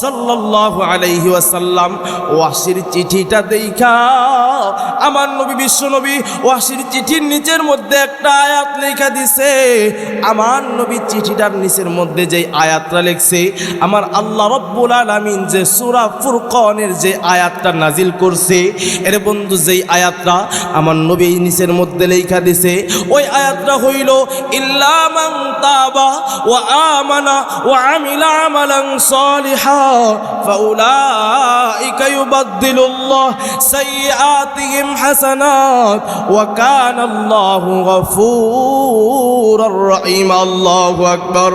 সাল্লাল্লাহু আলাইহি ওয়াসাল্লাম ওয়াহশির চিঠিটা দেখা আমার নবী বিশ্ব নবী ওয়াহশির চিঠির নিচের মধ্যে একটা আয়াত লেখা দিছে। আমার নবী চিঠিটার নিচের মধ্যে যে আয়াতটা লিখছে, আমার আল্লাহ রাব্বুল আলামিন যে সূরা ফুরকানের যে আয়াতটা নাজিল করছে, এর বন্ধু যেই আয়াতটা আমার নবী নিচের মধ্যে লেখা দিছে, ওই আয়াতটা হইল ইল্লা মান তাবা ওয়া আমানা ওয়া আমিলা আমালান সালিহা ফাউলাইকা ইউবাদদিলুল্লাহ সাইয়্যাতিহিম হাসানাত ওয়া কানা আল্লাহু গফুরুর রহিম। আল্লাহু আকবার।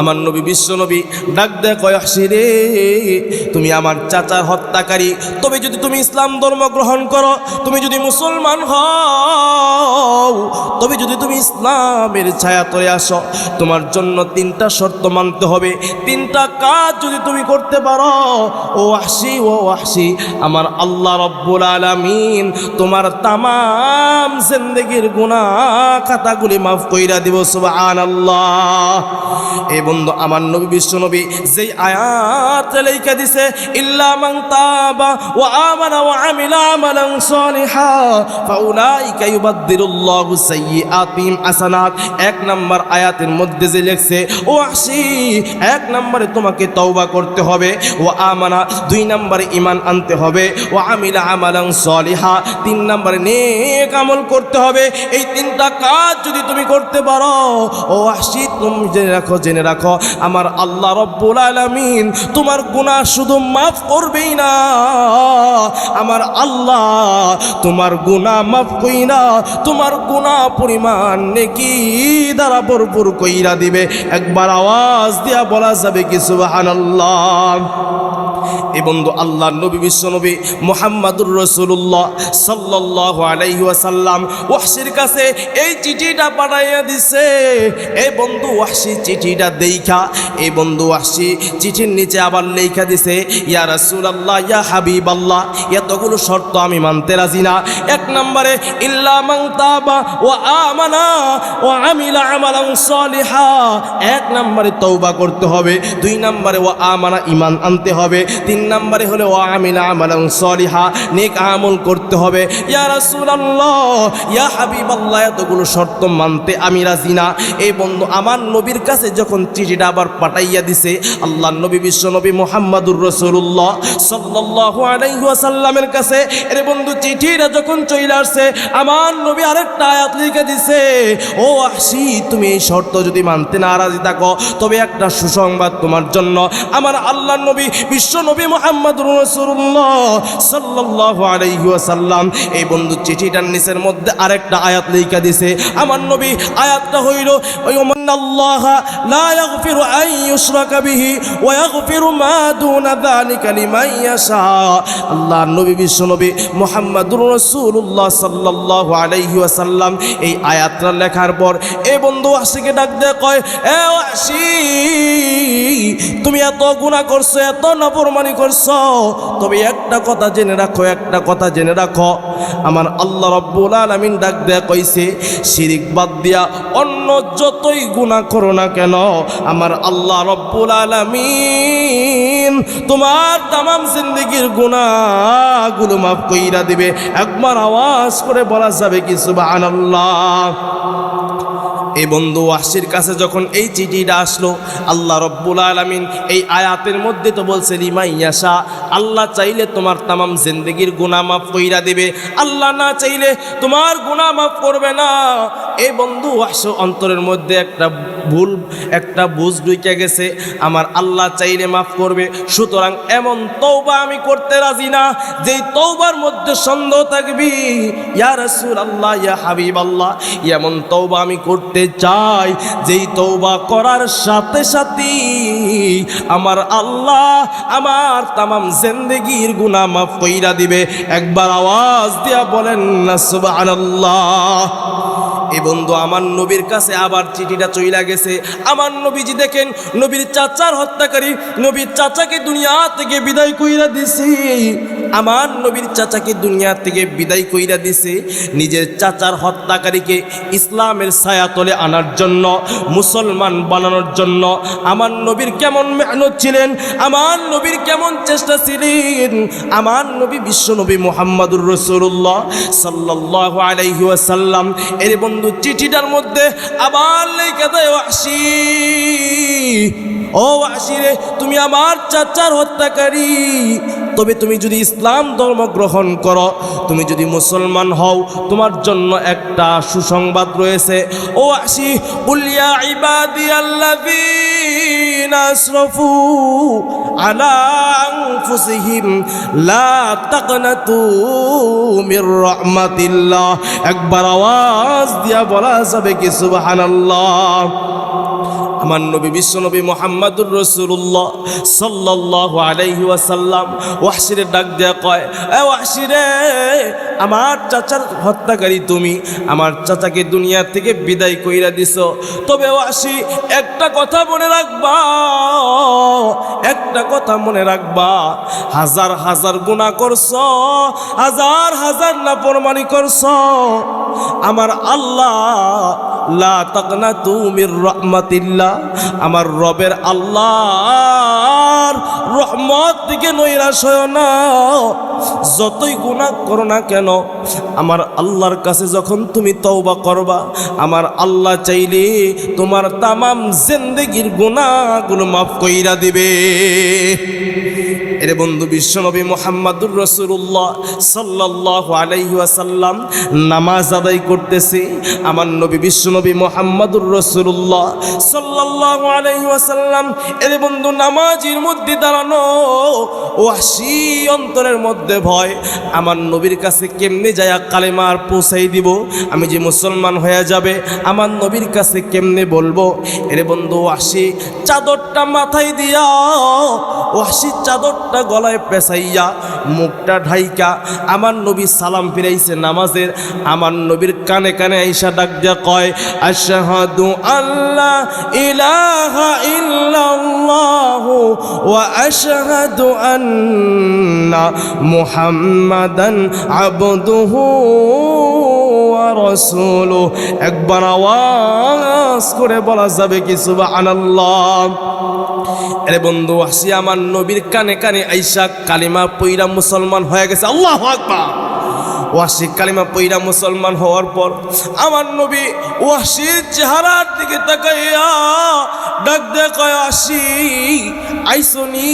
আমার নবী বিশ্ব নবী ডাক দেয় কয় ওয়াহশিরে, তুমি আমার চাচার হত্যাকারী, তবে যদি তুমি ইসলাম ধর্ম গ্রহণ করো, তুমি যদি মুসলমান হও, তবে যদি তুমি ইসলামের ছায়াতলে আসো, তোমার জন্য তিনটা শর্ত মানতে হবে। তিনটা কাজ যদি তুমি করতে পারো, ও ওয়াহশি, আমার আল্লাহ রাব্বুল আলামিন তোমার তামাম জিন্দেগির গুনাহ খাতাগুলি মাফ কইরা দিব। সুবহানাল্লাহ। এই বন্ধু আমার নবী বিশ্ব নবী যেই আয়াত লেখা দিছে ইল্লা মান তাবা ওয়া আমানা ওয়া আমিলা আমালান সালিহা ফাউলাইকা ইউবাদদিলুল্লাহু সাইয়্যাতিহিম হাসানাত, এক নাম্বার আয়াতের মধ্যে যে লেখছে ও ওয়াহশি, এক নম্বরে তোমাকে তওবা করতে হবে, ও আমানা দুই নম্বরে ঈমান আনতে হবে, ও আমিলা আমালান সালিহা তিন নম্বরে নেক আমল করতে হবে। এই তিনটা কাজ যদি তুমি করতে পারো, ও ওয়াহশি, তুমি জেনে রাখো আমার আল্লাহ রাব্বুল আলামিন তোমার গুনাহ শুধু মাফ করবেই না, আমার আল্লাহ তোমার গুনাহ মাফ কইরা তোমার গুনাহ পরিমাণ নেকি দ্বারা ভরপুর কইরা দিবে। একবার আওয়াজ দিয়া বলা যাবে কি সুবহানাল্লাহ। এই বন্ধু আল্লাহর নবী বিশ্ব নবী মুহাম্মাদুর রাসূলুল্লাহ সাল্লাল্লাহু আলাইহি ওয়াসাল্লাম ওয়াহশির কাছে এই চিঠিটা পাঠাইয়া দিছে। এই বন্ধু ওয়াহশি চিঠিটা দেখা এই বন্ধু ওয়াহশি চিঠির নিচে আবার লেখা দিছে ইয়া রাসূলুল্লাহ ইয়া হাবিবাল্লাহ, এতগুলো শর্ত আমি মানতে রাজি না। এক নম্বরে ইল্লা মান তাবা ওয়া আমানা ওয়া আমিলা আমালান সালিহা, এক নম্বরে তওবা করতে হবে, দুই নম্বরে ওয়া আমানা ঈমান আনতে হবে, তিন নম্বরে হলো ওয়া আমিলা আমালান সালিহা নেক আমল করতে হবে। ইয়া রাসূলুল্লাহ ইয়া হাবিবাল্লাহ, এতগুলো শর্ত মানতে আমি রাজি না। এই বন্ধু আমার নবীর কাছে যখন চিঠিটা আবার পাঠাইয়া দিছে আল্লাহর নবী বিশ্ব নবী মুহাম্মাদুর রাসূলুল্লাহ সাল্লাল্লাহু আলাইহি ওয়াসাল্লামের কাছে, এর বন্ধু চিঠিটা যখন চলে আসছে আমার নবী আরেকটা আয়াত লিখে দিছে, ও ওয়াহশি, তুমি এই শর্ত যদি মানতে না রাজি থাকো, তবে একটা সুসংবাদ তোমার জন্য। আমার আল্লাহর নবী বিশ্ব নবী মুহাম্মাদুর রাসূলুল্লাহ সাল্লাল্লাহু আলাইহি ওয়াসাল্লাম এই বন্ধু চিঠিটার নিচের মধ্যে আরেকটা আয়াত লিখে দিছে। আমার নবী আয়াতটা হইল আল্লাহা লা ইয়াগফিরু আন ইউশরাকা বিহি ওয়া ইয়াগফিরু মা দুনা যালিকা লিমান ইয়াশা। আল্লাহর নবী বিশ্ব নবী মুহাম্মাদুর রাসূলুল্লাহ সাল্লাল্লাহু আলাইহি ওয়াসাল্লাম এই আয়াতটা লেখার পর এই বন্ধু ওয়াহশিকে ডাক দিয়ে কয়, এ ওয়াহশি, তুমি এত গুনাহ করছো, এত নাফরমানি করছো, তবে একটা কথা জেনে রাখো, একটা কথা জেনে রাখো, আমার আল্লাহ রাব্বুল আলামিন ডাক দেয়া কইছে শিরিক বাদ দিয়া অন্য যতই গুনাহ করো না কেন, আমার আল্লাহ রাব্বুল আলামিন তোমার তামাম জিন্দেগির গুনাহগুলো মাফ কইরা দিবে। একবার আওয়াজ করে বলা যাবে কি সুবহানাল্লাহ। এই বন্ধু ওয়াহশির কাছে যখন এই চিঠিটা আসলো, আল্লাহ রাব্বুল আলামিন এই আয়াতের মধ্যে তো বলছে লিমান ইয়াশা, আল্লাহ চাইলে তোমার তামাম জিন্দেগির গুনাহ মাফ কইরা দিবে, আল্লাহ না চাইলে তোমার গুনাহ মাফ করবে না। এই বন্ধু ওয়াহশি অন্তরের মধ্যে একটা বুঝ ঢুকে গেছে, আমার আল্লাহ চাইলে মাফ করবে, সুতরাং এমন তওবা আমি করতে রাজি না যেই তওবার মধ্যে সন্দেহ থাকবি। ইয়া রাসূলুল্লাহ ইয়া হাবিবাল্লাহ, এমন তওবা আমি করতে চাই যেই তওবা করার সাথে সাথে আমার আল্লাহ আমার তামাম জিন্দেগির গুনাহ মাফ কইরা দিবে। একবার আওয়াজ দিয়া বলেন না সুবহানাল্লাহ। এই বন্ধু আমার নবীর কাছে আবার চিঠিটা চইলা গেছে। আমার নবীজি দেখেন নবীর চাচার হত্যাকারী, নবীর চাচাকে দুনিয়া থেকে বিদায় কইরা দিছি। আমার নবীর চাচাকে দুনিয়া থেকে বিদায় কইরা দিছে নিজের চাচার হত্যাকারীকে ইসলামের ছায়াতলে আনার জন্য, মুসলমান বানানোর জন্য। আমার নবীর কেমন মেহনত ছিলেন, আমার নবীর কেমন চেষ্টা ছিলেন। আমার নবী বিশ্ব নবী মুহাম্মদুর রাসূলুল্লাহ সাল্লাল্লাহু আলাইহি ওয়াসাল্লাম এর বন্ধু চিঠিটার মধ্যে আবার লেখা দেয়, ওয়াহশী, ও ওয়াহশী রে, তুমি আমার চাচার হত্যাকারী, তবে তুমি যদি ইসলাম ধর্ম গ্রহণ করো, তুমি যদি মুসলমান হও, তোমার জন্য একটা সুসংবাদ রয়েছে। ও ওয়াহশী, কুল ইয়া ইবাদিয়াল্লাযীনা আসরাফু আলা আনফুসিহিম লা তাকনাতু মির রাহমাতিল্লাহ। একবার আওয়াজ দিয়া বলা যাবে কি সুবহানাল্লাহ। আমার নবী বিশ্ব নবী মুহাম্মদুর রাসূলুল্লাহ সাল্লাল্লাহু আলাইহি ওয়াসাল্লাম ওয়াহশীরে ডাক দেয়া কয়, এ ওয়াহশী রে, আমার চাচার হত্যাকারী তুমি, আমার চাচাকে দুনিয়া থেকে বিদায় কইরা দিছো, তবে ওয়াহশী একটা কথা মনে রাখবা, একটা কথা মনে রাখবা, হাজার হাজার গুনাহ করছো, হাজার হাজার নাফরমানি করছো, আমার আল্লাহ লা তাকনাতু মির রাহমাতিল্লাহ, আমার রবের আল্লাহর রহমত থেকে নৈরাশ হয় না। যতই গুনাহ করো না কেন, আমার আল্লাহর কাছে যখন তুমি তওবা করবা, আমার আল্লাহ চাইলে তোমার তামাম জিন্দেগির গুনাহগুলো মাফ কইরা দিবে। এর বন্ধু বিশ্বনবী মুহাম্মদুর রাসূলুল্লাহ সাল্লাল্লাহু আলাইহি ওয়াসাল্লাম নামাজ আদায় করতেছে। আমার নবী বিশ্বনবী মুহাম্মদুর রাসূলুল্লাহ সাল্লাল্লাহু আলাইহি ওয়াসাল্লাম এর বন্ধু নামাজের মধ্যে দাঁড়ানো। ওয়াহশী অন্তরের মধ্যে ভয়, আমার নবীর কাছে কেমনে যায়া কালেমার পৌঁছাই দিব, আমি যে মুসলমান হয়ে যাবে, আমার নবীর কাছে কেমনে বলবো। এর বন্ধু ওয়াহশী চাদরটা মাথায় দিয়া, ওয়াহশী চাদরটা গলায় পেঁচাইয়া মুখটা ঢাইকা আমার নবী সালাম ফিরাইছে নামাজের। আমার নবীর কানে কানে আইসা ডাক দিয়া কয়, আশহাদু আল্লা ইলাহা ইল্লাল্লাহু ওয়া আশহাদু আন্না মুহাম্মাদান আবদুহু ওয়া রাসূলুহু। একবার আওয়াজ করে বলা যাবে কি সুবহানাল্লাহ। আরে বন্ধু ওয়াহশী আমার নবীর কানে কানে আইসা কালিমা পইরা মুসলমান হয়ে গেছে। আল্লাহু আকবার। ওয়াহশী কালিমা পইরা মুসলমান হওয়ার পর আমার নবী ওয়াহশীর চেহারার দিকে তাকাইয়া ডাক দেয়া কয়, ওয়াহশী আইসনি।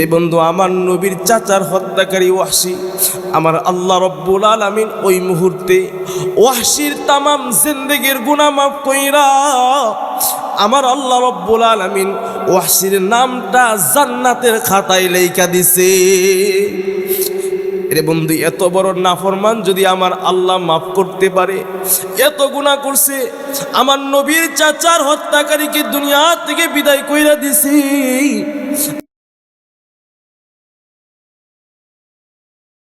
এই বন্ধু আমার নবীর চাচার হত্যাকারী ওয়াহশী, আমার আল্লাহ রব্বুল আলামিন ওই মুহূর্তে ওয়াহশীর তামাম জিন্দেগির গুনাহ মাফ কইরা আমার আল্লাহ রব্বুল আলামিন ওয়াহশীর নামটা জান্নাতের খাতায় লেখা দিছে। রে বন্ধু, এত বড় নাফরমান যদি আমার আল্লাহ মাফ করতে পারে, এত গুনাহ করছে, আমার নবীর চাচার হত্যাকারীকে দুনিয়া থেকে বিদায় কইরা দিছি।